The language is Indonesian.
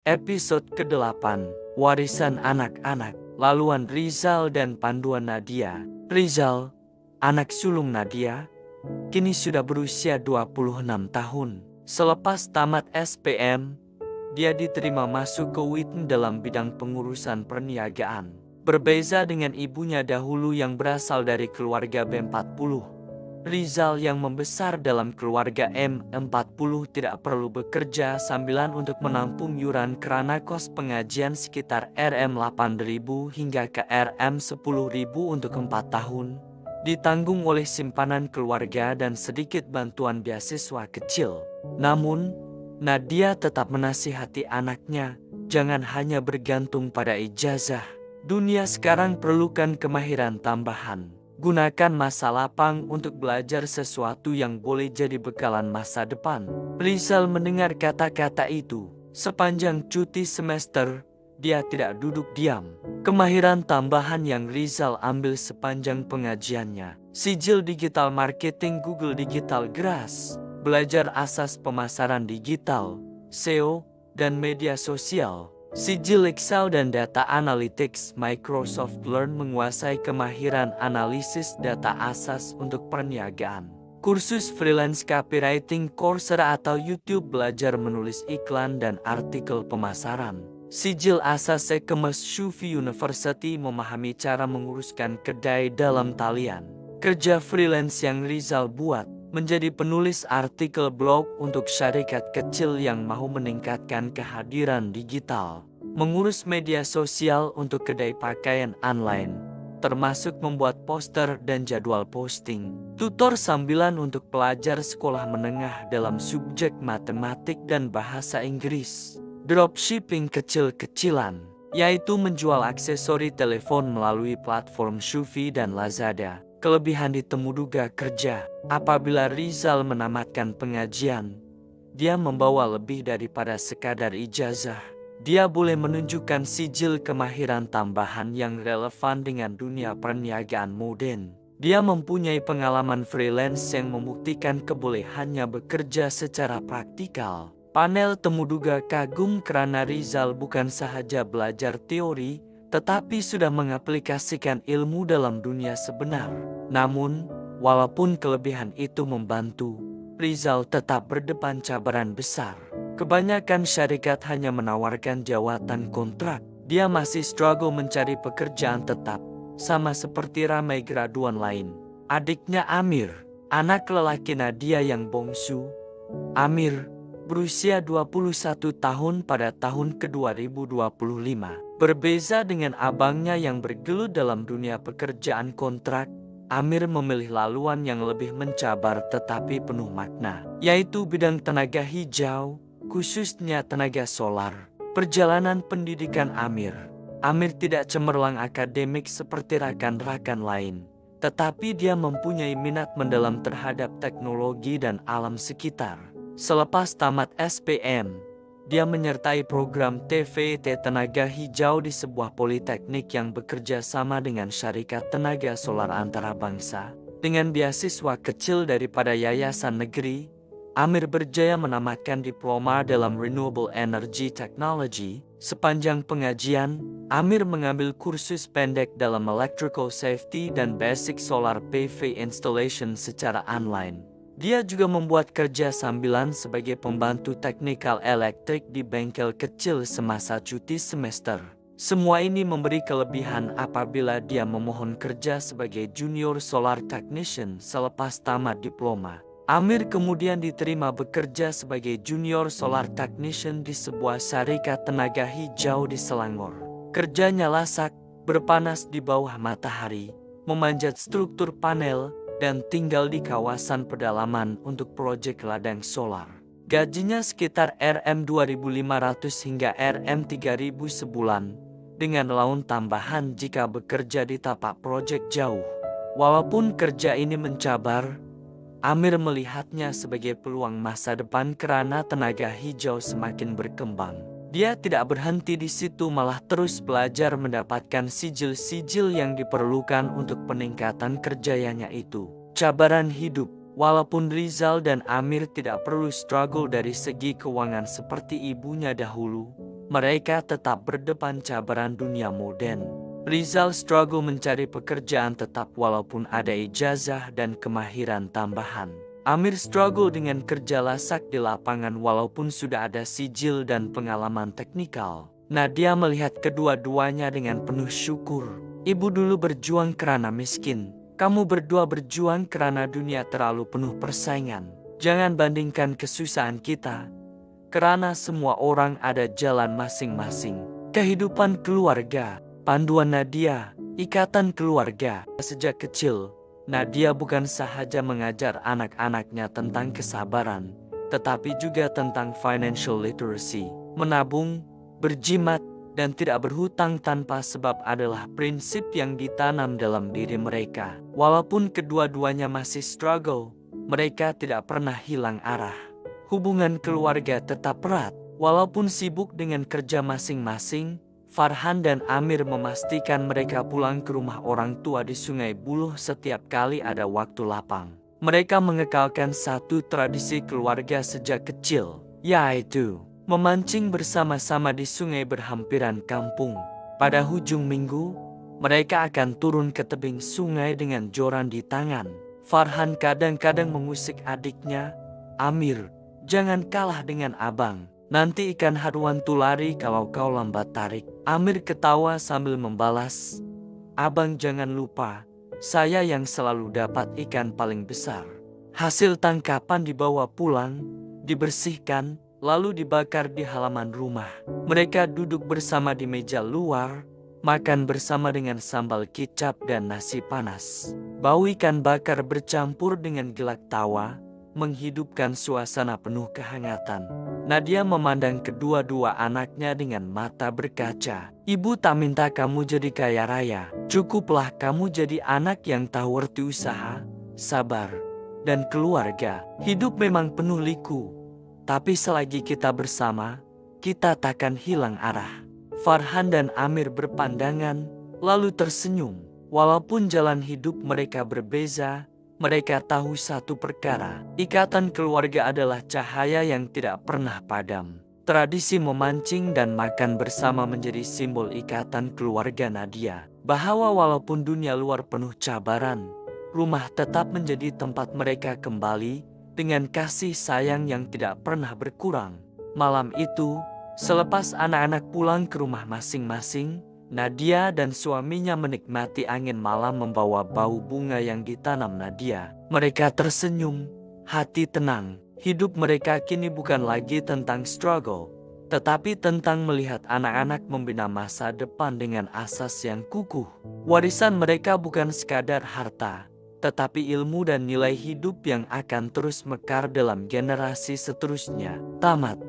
Episode ke-8, Warisan Anak-anak, Laluan Rizal dan Panduan Nadia. Rizal, anak sulung Nadia, kini sudah berusia 26 tahun. Selepas tamat SPM, dia diterima masuk ke UIN dalam bidang pengurusan perniagaan. Berbeza dengan ibunya dahulu yang berasal dari keluarga B40, Rizal yang membesar dalam keluarga M40 tidak perlu bekerja sambilan untuk menampung yuran kerana kos pengajian sekitar Rm8.000 hingga ke Rm10.000 untuk 4 tahun. Ditanggung oleh simpanan keluarga dan sedikit bantuan beasiswa kecil. Namun, Nadia tetap menasihati anaknya, jangan hanya bergantung pada ijazah. Dunia sekarang perlukan kemahiran tambahan. Gunakan masa lapang untuk belajar sesuatu yang boleh jadi bekalan masa depan. Rizal mendengar kata-kata itu. Sepanjang cuti semester, dia tidak duduk diam. Kemahiran tambahan yang Rizal ambil sepanjang pengajiannya: sijil digital marketing Google Digital Grass, belajar asas pemasaran digital, SEO, dan media sosial, sijil Excel dan data analytics Microsoft Learn, menguasai kemahiran analisis data asas untuk perniagaan. Kursus freelance copywriting Coursera atau YouTube, belajar menulis iklan dan artikel pemasaran. Sijil asas e-commerce Shufi University, memahami cara menguruskan kedai dalam talian. Kerja freelance yang Rizal buat: menjadi penulis artikel blog untuk syarikat kecil yang mau meningkatkan kehadiran digital, mengurus media sosial untuk kedai pakaian online, termasuk membuat poster dan jadwal posting, tutor sambilan untuk pelajar sekolah menengah dalam subjek matematik dan bahasa Inggris, dropshipping kecil-kecilan, yaitu menjual aksesori telepon melalui platform Shopee dan Lazada. Kelebihan di Temuduga kerja: apabila Rizal menamatkan pengajian, dia membawa lebih daripada sekadar ijazah. Dia boleh menunjukkan sijil kemahiran tambahan yang relevan dengan dunia perniagaan modern. Dia mempunyai pengalaman freelance yang membuktikan kebolehannya bekerja secara praktikal. Panel Temuduga kagum kerana Rizal bukan sahaja belajar teori, tetapi sudah mengaplikasikan ilmu dalam dunia sebenar. Namun, walaupun kelebihan itu membantu, Rizal tetap berdepan cabaran besar. Kebanyakan syarikat hanya menawarkan jawatan kontrak. Dia masih struggle mencari pekerjaan tetap, sama seperti ramai graduan lain. Adiknya Amir, anak lelaki Nadia yang bongsu, Amir, berusia 21 tahun pada tahun ke-2025. Berbeza dengan abangnya yang bergelut dalam dunia pekerjaan kontrak, Amir memilih laluan yang lebih mencabar tetapi penuh makna, yaitu bidang tenaga hijau, khususnya tenaga solar. Perjalanan pendidikan Amir tidak cemerlang akademik seperti rakan-rakan lain, tetapi dia mempunyai minat mendalam terhadap teknologi dan alam sekitar. Selepas tamat SPM, dia menyertai program TVT Tenaga Hijau di sebuah politeknik yang bekerja sama dengan syarikat tenaga solar antarabangsa. Dengan beasiswa kecil daripada yayasan negeri, Amir berjaya menamatkan diploma dalam Renewable Energy Technology. Sepanjang pengajian, Amir mengambil kursus pendek dalam Electrical Safety dan Basic Solar PV Installation secara online. Dia juga membuat kerja sambilan sebagai pembantu teknikal elektrik di bengkel kecil semasa cuti semester. Semua ini memberi kelebihan apabila dia memohon kerja sebagai junior solar technician selepas tamat diploma. Amir kemudian diterima bekerja sebagai junior solar technician di sebuah syarikat tenaga hijau di Selangor. Kerjanya lasak, berpanas di bawah matahari, memanjat struktur panel, dan tinggal di kawasan pedalaman untuk proyek ladang solar. Gajinya sekitar Rm2.500 hingga Rm3.000 sebulan, dengan laun tambahan jika bekerja di tapak proyek jauh. Walaupun kerja ini mencabar, Amir melihatnya sebagai peluang masa depan kerana tenaga hijau semakin berkembang. Dia tidak berhenti di situ, malah terus belajar mendapatkan sijil-sijil yang diperlukan untuk peningkatan kerjanya itu. Cabaran hidup: walaupun Rizal dan Amir tidak perlu struggle dari segi keuangan seperti ibunya dahulu, mereka tetap berdepan cabaran dunia modern. Rizal struggle mencari pekerjaan tetap walaupun ada ijazah dan kemahiran tambahan. Amir struggle dengan kerja lasak di lapangan walaupun sudah ada sijil dan pengalaman teknikal. Nadia melihat kedua-duanya dengan penuh syukur. Ibu dulu berjuang karena miskin. Kamu berdua berjuang karena dunia terlalu penuh persaingan. Jangan bandingkan kesusahan kita, karena semua orang ada jalan masing-masing. Kehidupan keluarga. Panduan Nadia, ikatan keluarga. Sejak kecil, Nadia bukan sahaja mengajar anak-anaknya tentang kesabaran, tetapi juga tentang financial literacy. Menabung, berjimat, dan tidak berhutang tanpa sebab adalah prinsip yang ditanam dalam diri mereka. Walaupun kedua-duanya masih struggle, mereka tidak pernah hilang arah. Hubungan keluarga tetap erat. Walaupun sibuk dengan kerja masing-masing, Farhan dan Amir memastikan mereka pulang ke rumah orang tua di Sungai Buloh setiap kali ada waktu lapang. Mereka mengekalkan satu tradisi keluarga sejak kecil, yaitu memancing bersama-sama di sungai berhampiran kampung. Pada hujung minggu, mereka akan turun ke tebing sungai dengan joran di tangan. Farhan kadang-kadang mengusik adiknya, "Amir, jangan kalah dengan abang. Nanti ikan haruan tulari kalau kau lambat tarik." Amir ketawa sambil membalas, "Abang jangan lupa, saya yang selalu dapat ikan paling besar." Hasil tangkapan dibawa pulang, dibersihkan, lalu dibakar di halaman rumah. Mereka duduk bersama di meja luar, makan bersama dengan sambal kicap dan nasi panas. Bau ikan bakar bercampur dengan gelak tawa, menghidupkan suasana penuh kehangatan. Nadia memandang kedua-dua anaknya dengan mata berkaca. "Ibu tak minta kamu jadi kaya raya. Cukuplah kamu jadi anak yang tahu arti usaha, sabar, dan keluarga. Hidup memang penuh liku, tapi selagi kita bersama, kita takkan hilang arah." Farhan dan Amir berpandangan, lalu tersenyum. Walaupun jalan hidup mereka berbeza, mereka tahu satu perkara, ikatan keluarga adalah cahaya yang tidak pernah padam. Tradisi memancing dan makan bersama menjadi simbol ikatan keluarga Nadia. Bahwa walaupun dunia luar penuh cabaran, rumah tetap menjadi tempat mereka kembali dengan kasih sayang yang tidak pernah berkurang. Malam itu, selepas anak-anak pulang ke rumah masing-masing, Nadia dan suaminya menikmati angin malam membawa bau bunga yang ditanam Nadia. Mereka tersenyum, hati tenang. Hidup mereka kini bukan lagi tentang struggle, tetapi tentang melihat anak-anak membina masa depan dengan asas yang kukuh. Warisan mereka bukan sekadar harta, tetapi ilmu dan nilai hidup yang akan terus mekar dalam generasi seterusnya. Tamat.